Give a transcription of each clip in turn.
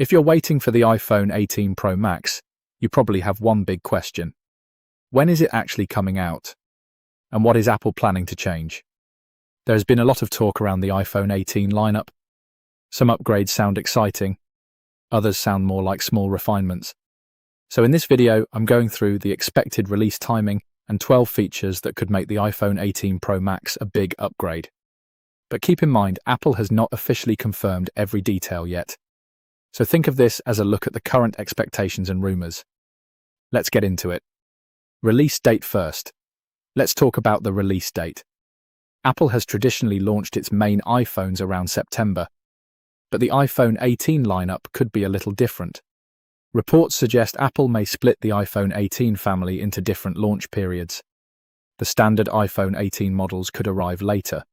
If you're waiting for the iPhone 18 Pro Max, you probably have one big question. When is it actually coming out? And what is Apple planning to change? There has been a lot of talk around the iPhone 18 lineup. Some upgrades sound exciting, others sound more like small refinements. So in this video, I'm going through the expected release timing and 12 features that could make the iPhone 18 Pro Max a big upgrade. But keep in mind, Apple has not officially confirmed every detail yet. So think of this as a look at the current expectations and rumors. Let's get into it. Release date first. Let's talk about the release date. Apple has traditionally launched its main iPhones around September, but the iPhone 18 lineup could be a little different. Reports suggest Apple may split the iPhone 18 family into different launch periods. The standard iPhone 18 models could arrive later.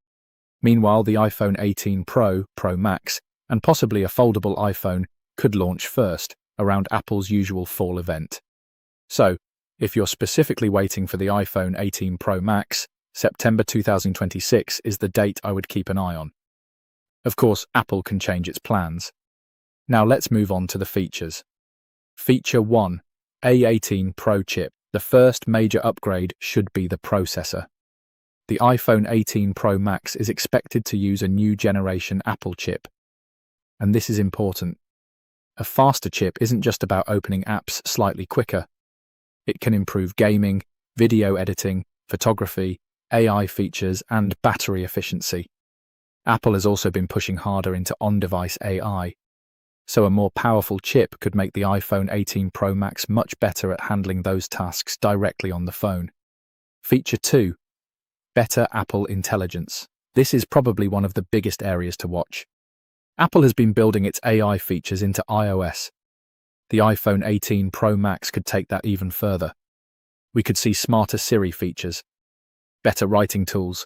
Meanwhile, the iPhone 18 Pro, Pro Max, and possibly a foldable iPhone could launch first, around Apple's usual fall event. So, if you're specifically waiting for the iPhone 18 Pro Max, September 2026 is the date I would keep an eye on. Of course, Apple can change its plans. Now let's move on to the features. Feature 1. A18 Pro chip. The first major upgrade should be the processor. The iPhone 18 Pro Max is expected to use a new generation Apple chip. And this is important. A faster chip isn't just about opening apps slightly quicker. It can improve gaming, video editing, photography, AI features, and battery efficiency. Apple has also been pushing harder into on-device AI, so a more powerful chip could make the iPhone 18 Pro Max much better at handling those tasks directly on the phone. Feature 2. Better Apple Intelligence. This is probably one of the biggest areas to watch. Apple has been building its AI features into iOS. The iPhone 18 Pro Max could take that even further. We could see smarter Siri features, better writing tools,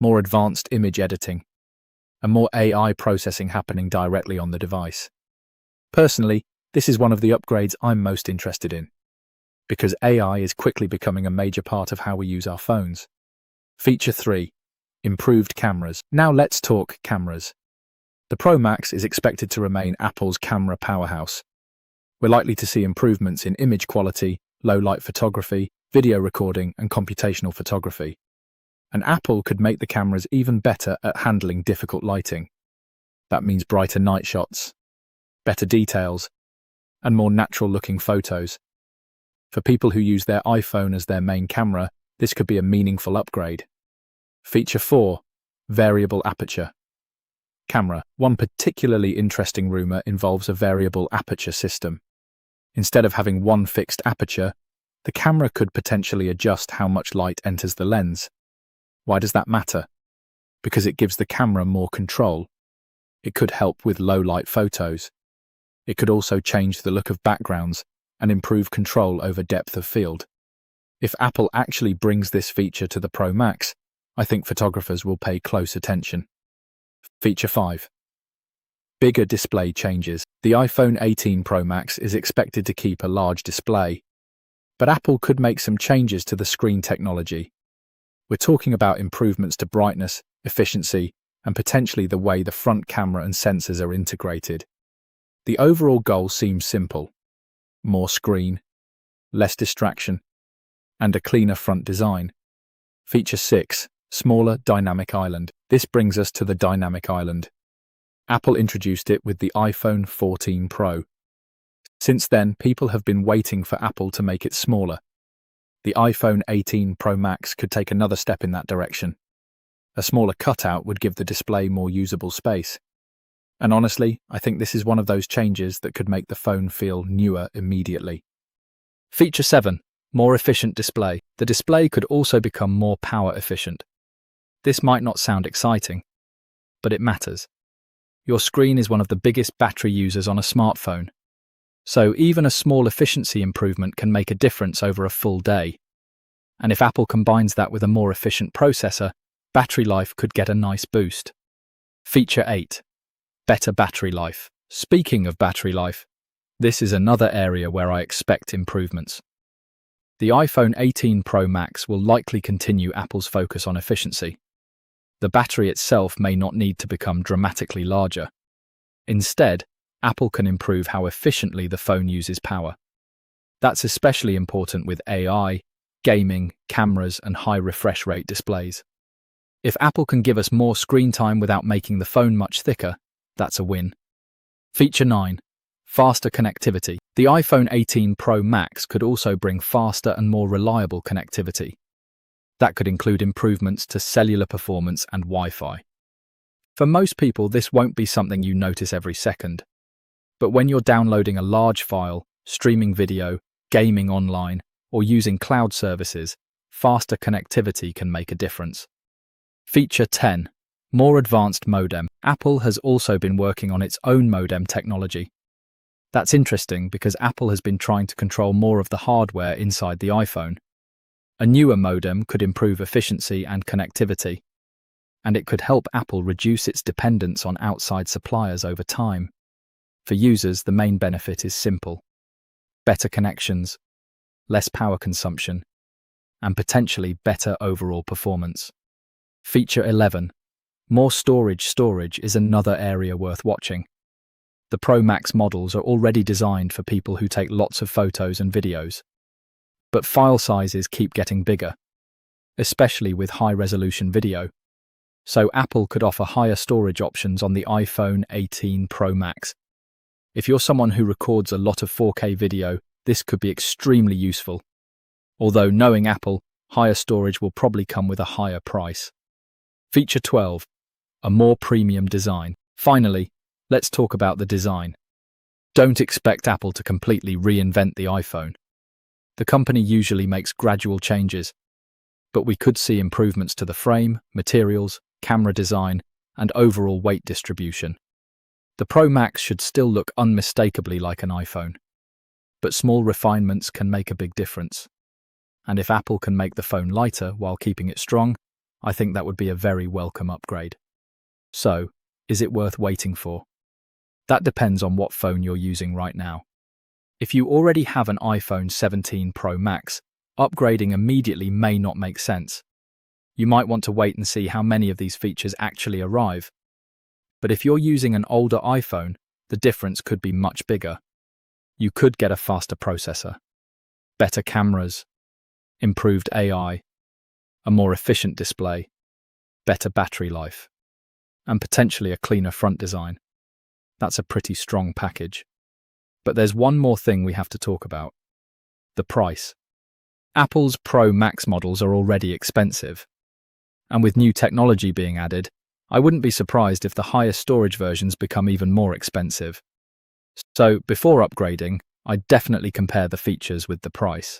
more advanced image editing, and more AI processing happening directly on the device. Personally, this is one of the upgrades I'm most interested in, because AI is quickly becoming a major part of how we use our phones. Feature 3. Improved cameras. Now let's talk cameras. The Pro Max is expected to remain Apple's camera powerhouse. We're likely to see improvements in image quality, low-light photography, video recording, and computational photography. And Apple could make the cameras even better at handling difficult lighting. That means brighter night shots, better details, and more natural-looking photos. For people who use their iPhone as their main camera, this could be a meaningful upgrade. Feature 4. Variable aperture. Camera. One particularly interesting rumor involves a variable aperture system. Instead of having one fixed aperture, the camera could potentially adjust how much light enters the lens. Why does that matter? Because it gives the camera more control. It could help with low-light photos. It could also change the look of backgrounds and improve control over depth of field. If Apple actually brings this feature to the Pro Max, I think photographers will pay close attention. Feature 5. Bigger display changes. The iPhone 18 Pro Max is expected to keep a large display, but Apple could make some changes to the screen technology. We're talking about improvements to brightness, efficiency, and potentially the way the front camera and sensors are integrated. The overall goal seems simple: more screen, less distraction, and a cleaner front design. Feature 6. Smaller dynamic island. This brings us to the dynamic island. Apple introduced it with the iPhone 14 Pro. Since then, people have been waiting for Apple to make it smaller. The iPhone 18 Pro Max could take another step in that direction. A smaller cutout would give the display more usable space. And honestly, I think this is one of those changes that could make the phone feel newer immediately. Feature 7. More efficient display. The display could also become more power efficient. This might not sound exciting, but it matters. Your screen is one of the biggest battery users on a smartphone. So even a small efficiency improvement can make a difference over a full day. And if Apple combines that with a more efficient processor, battery life could get a nice boost. Feature 8. Better battery life. Speaking of battery life, this is another area where I expect improvements. The iPhone 18 Pro Max will likely continue Apple's focus on efficiency. The battery itself may not need to become dramatically larger. Instead, Apple can improve how efficiently the phone uses power. That's especially important with AI, gaming, cameras, and high refresh rate displays. If Apple can give us more screen time without making the phone much thicker, that's a win. Feature 9. Faster connectivity. The iPhone 18 Pro Max could also bring faster and more reliable connectivity. That could include improvements to cellular performance and Wi-Fi. For most people, this won't be something you notice every second. But when you're downloading a large file, streaming video, gaming online, or using cloud services, faster connectivity can make a difference. Feature 10. More advanced modem. Apple has also been working on its own modem technology. That's interesting because Apple has been trying to control more of the hardware inside the iPhone. A newer modem could improve efficiency and connectivity, and it could help Apple reduce its dependence on outside suppliers over time. For users, the main benefit is simple: better connections, less power consumption, and potentially better overall performance. Feature 11. More storage. Storage is another area worth watching. The Pro Max models are already designed for people who take lots of photos and videos. But file sizes keep getting bigger, especially with high-resolution video. So Apple could offer higher storage options on the iPhone 18 Pro Max. If you're someone who records a lot of 4K video, this could be extremely useful. Although, knowing Apple, higher storage will probably come with a higher price. Feature 12. A more premium design. Finally, let's talk about the design. Don't expect Apple to completely reinvent the iPhone. The company usually makes gradual changes, but we could see improvements to the frame, materials, camera design, and overall weight distribution. The Pro Max should still look unmistakably like an iPhone, but small refinements can make a big difference. And if Apple can make the phone lighter while keeping it strong, I think that would be a very welcome upgrade. So, is it worth waiting for? That depends on what phone you're using right now. If you already have an iPhone 17 Pro Max, upgrading immediately may not make sense. You might want to wait and see how many of these features actually arrive. But if you're using an older iPhone, the difference could be much bigger. You could get a faster processor, better cameras, improved AI, a more efficient display, better battery life, and potentially a cleaner front design. That's a pretty strong package. But there's one more thing we have to talk about: the price. Apple's Pro Max models are already expensive, and with new technology being added, I wouldn't be surprised if the higher storage versions become even more expensive. So, before upgrading, I'd definitely compare the features with the price.